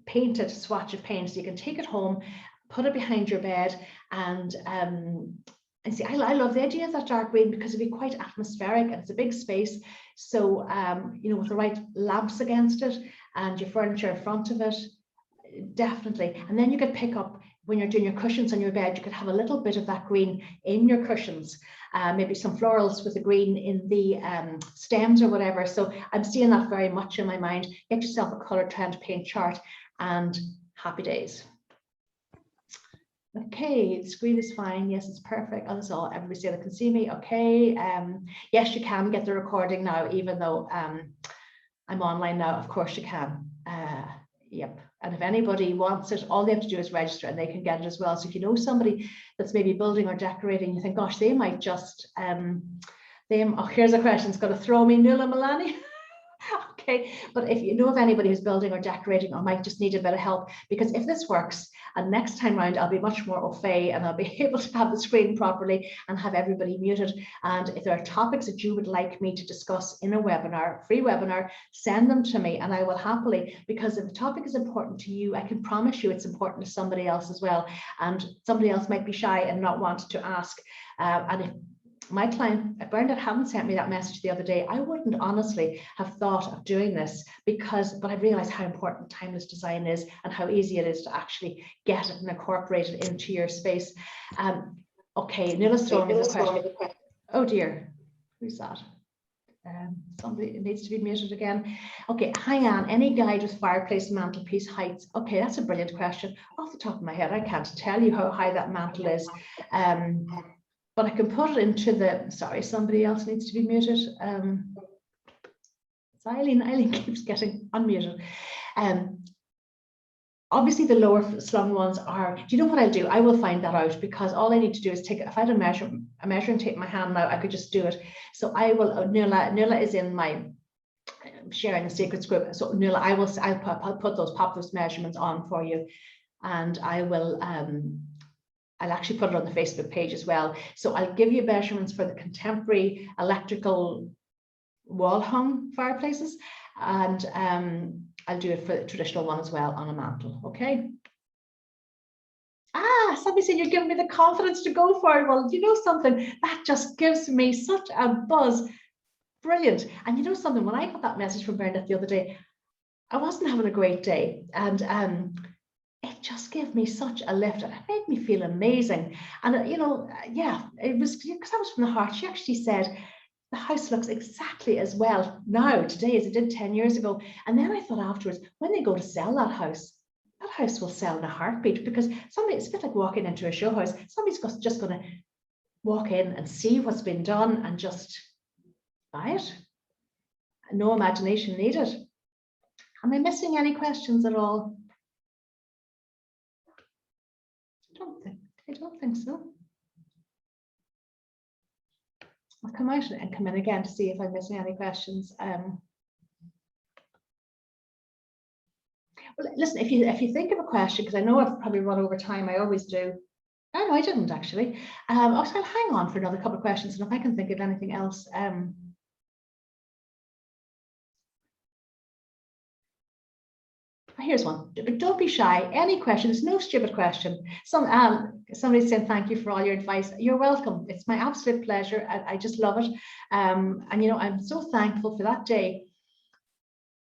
painted swatch of paint, so you can take it home, put it behind your bed, and see, I love the idea of that dark green because it'd be quite atmospheric and it's a big space. So with the right lamps against it and your furniture in front of it, definitely. And then you could pick up, when you're doing your cushions on your bed, you could have a little bit of that green in your cushions, maybe some florals with the green in the stems or whatever. So I'm seeing that very much in my mind. Get yourself a color trend paint chart and happy days. Okay, the screen is fine. Yes, it's perfect. Oh, that's all. Everybody say they can see me. Okay. Yes, you can get the recording now, even though I'm online now. Of course you can. Yep. And if anybody wants it, all they have to do is register and they can get it as well. So if you know somebody that's maybe building or decorating, you think, gosh, they might just, oh, here's a question. It's going to throw me, Nuala Milani. Okay, but if you know of anybody who's building or decorating or might just need a bit of help, because if this works, and next time round I'll be much more au fait and I'll be able to have the screen properly and have everybody muted. And if there are topics that you would like me to discuss in a webinar, free webinar, send them to me and I will happily, because if the topic is important to you, I can promise you it's important to somebody else as well. And somebody else might be shy and not want to ask. And if my client Bernadette hadn't sent me that message the other day, I wouldn't honestly have thought of doing this, but I realized how important timeless design is and how easy it is to actually get it and incorporate it into your space. Okay, Nuala's throwing me the question. Oh dear, who's that? Somebody needs to be muted again. Okay, hi Anne, any guide with fireplace mantelpiece heights? Okay, that's a brilliant question. Off the top of my head, I can't tell you how high that mantle is, but I can put it into the, sorry, somebody else needs to be muted. So Eileen keeps getting unmuted. Obviously the lower slung ones are, do you know what I'll do? I will find that out, because all I need to do is take, if I had a measuring tape in my hand now, I could just do it. So I will, Nuala is in my sharing the secrets group. So Nuala, I'll pop those measurements on for you, and I will, I'll actually put it on the Facebook page as well. So I'll give you measurements for the contemporary electrical wall hung fireplaces, and I'll do it for the traditional one as well on a mantle. Okay. Somebody said you're giving me the confidence to go for it. Well, you know something, that just gives me such a buzz. Brilliant. And you know something, when I got that message from Bernadette the other day, I wasn't having a great day, and it just gave me such a lift, and it made me feel amazing. And you know, yeah, it was because that was from the heart. She actually said the house looks exactly as well now today as it did 10 years ago. And then I thought afterwards, when they go to sell that house will sell in a heartbeat, because somebody, it's a bit like walking into a show house. Somebody's just going to walk in and see what's been done and just buy it. No imagination needed. Am I missing any questions at all? I don't think so. I'll come out and come in again to see if I'm missing any questions. Well, listen, if you think of a question, because I know I've probably run over time, I always do. Oh, no, I didn't actually. I'll hang on for another couple of questions, and if I can think of anything else. Here's one. Don't be shy. Any question? There's no stupid question. Somebody's saying thank you for all your advice. You're welcome. It's my absolute pleasure. I just love it. And you know, I'm so thankful for that day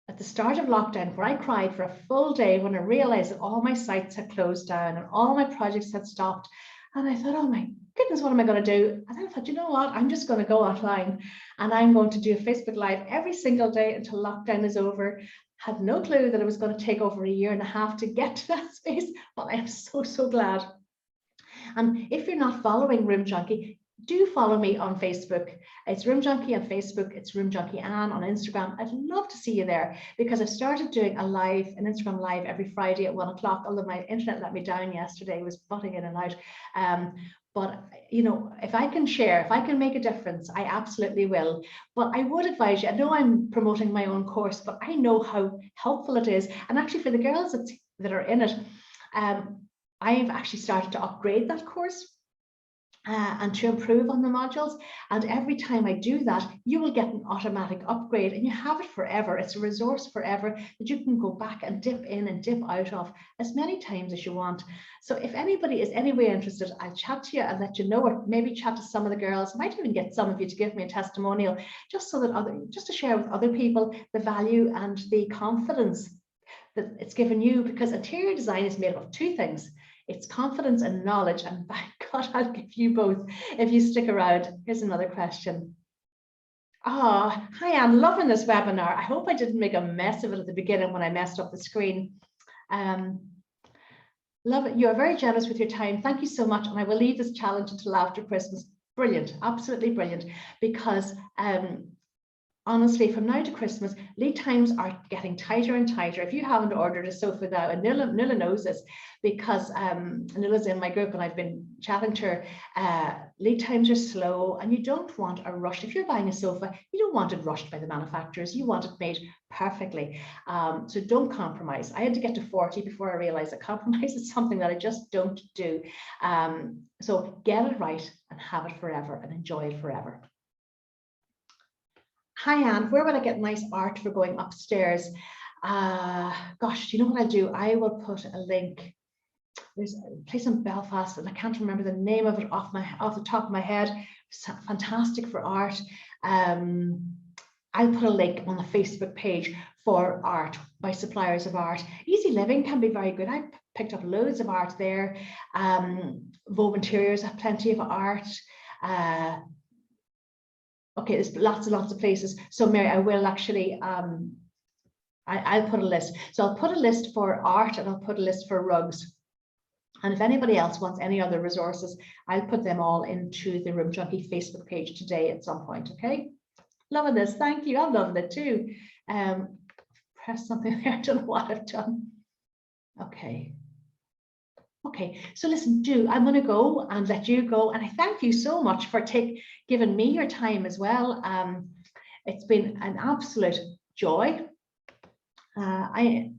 at the start of lockdown, where I cried for a full day when I realized that all my sites had closed down and all my projects had stopped. And I thought, oh my goodness, what am I going to do? And then I thought, you know what? I'm just going to go online, and I'm going to do a Facebook Live every single day until lockdown is over. Had no clue that it was going to take over 1.5 years to get to that space, but I am so glad. And if you're not following Room Junkie, do follow me on Facebook. It's Room Junkie on Facebook. It's Room Junkie Anne on Instagram. I'd love to see you there, because I've started doing an Instagram live every Friday at 1 o'clock, although my internet let me down yesterday. It was butting in and out. But you know, if I can share, if I can make a difference, I absolutely will. But I would advise you, I know I'm promoting my own course, but I know how helpful it is. And actually for the girls that are in it, I've actually started to upgrade that course and to improve on the modules. And every time I do that, you will get an automatic upgrade, and you have it forever. It's a resource forever that you can go back and dip in and dip out of as many times as you want. So if anybody is anyway interested, I'll chat to you and let you know, or maybe chat to some of the girls. I might even get some of you to give me a testimonial, just so that just to share with other people the value and the confidence that it's given you, because interior design is made up of two things. It's confidence and knowledge, and by God, I'll give you both if you stick around. Here's another question. Hi, I'm loving this webinar. I hope I didn't make a mess of it at the beginning when I messed up the screen. Love it. You're very generous with your time. Thank you so much. And I will leave this challenge until after Christmas. Brilliant, absolutely brilliant, because honestly, from now to Christmas, lead times are getting tighter and tighter. If you haven't ordered a sofa now, and Nuala knows this, because Nuala's in my group and I've been chatting to her, lead times are slow, and you don't want a rush. If you're buying a sofa, you don't want it rushed by the manufacturers. You want it made perfectly. So don't compromise. I had to get to 40 before I realized that compromise is something that I just don't do. So get it right and have it forever and enjoy it forever. Hi Anne, where would I get nice art for going upstairs? Gosh, do you know what I'll do? I will put a link. There's a place in Belfast, and I can't remember the name of it off the top of my head. It's fantastic for art. I'll put a link on the Facebook page for art by suppliers of art. Easy Living can be very good. I picked up loads of art there. Vogue Interiors have plenty of art. Okay, there's lots and lots of places. So Mary, I will actually, I'll put a list. So I'll put a list for art and I'll put a list for rugs. And if anybody else wants any other resources, I'll put them all into the Room Junkie Facebook page today at some point, okay? Loving this, thank you, I'm loving it too. Press something there, I don't know what I've done. Okay. Okay, so listen, I'm going to go and let you go. And I thank you so much for giving me your time as well. It's been an absolute joy. I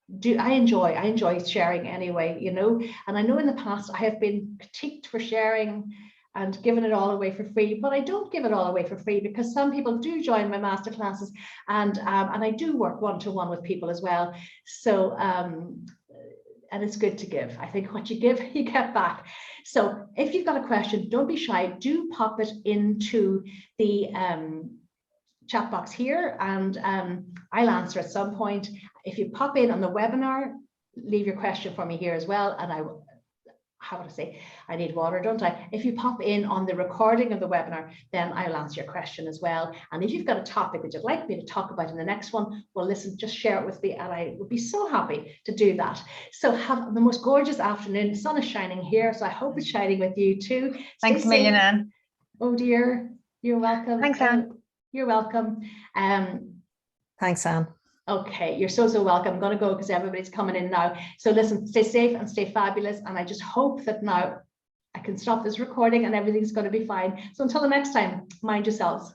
enjoy sharing anyway, you know, and I know in the past I have been critiqued for sharing and giving it all away for free, but I don't give it all away for free because some people do join my masterclasses, and I do work one-to-one with people as well. So and it's good to give. I think what you give, you get back. So if you've got a question, don't be shy. Do pop it into the chat box here, and I'll answer at some point. If you pop in on the webinar, leave your question for me here as well, and I will. How would I say? I need water, don't I? If you pop in on the recording of the webinar, then I'll answer your question as well. And if you've got a topic that you'd like me to talk about in the next one, well, listen, just share it with me and I would be so happy to do that. So have the most gorgeous afternoon. The sun is shining here, so I hope it's shining with you too. Thanks a million, Anne. Oh dear, you're welcome. Thanks, Anne. You're welcome. Thanks, Anne. Okay, you're so welcome. I'm going to go because everybody's coming in now. So listen, stay safe and stay fabulous. And I just hope that now I can stop this recording and everything's going to be fine. So until the next time, mind yourselves.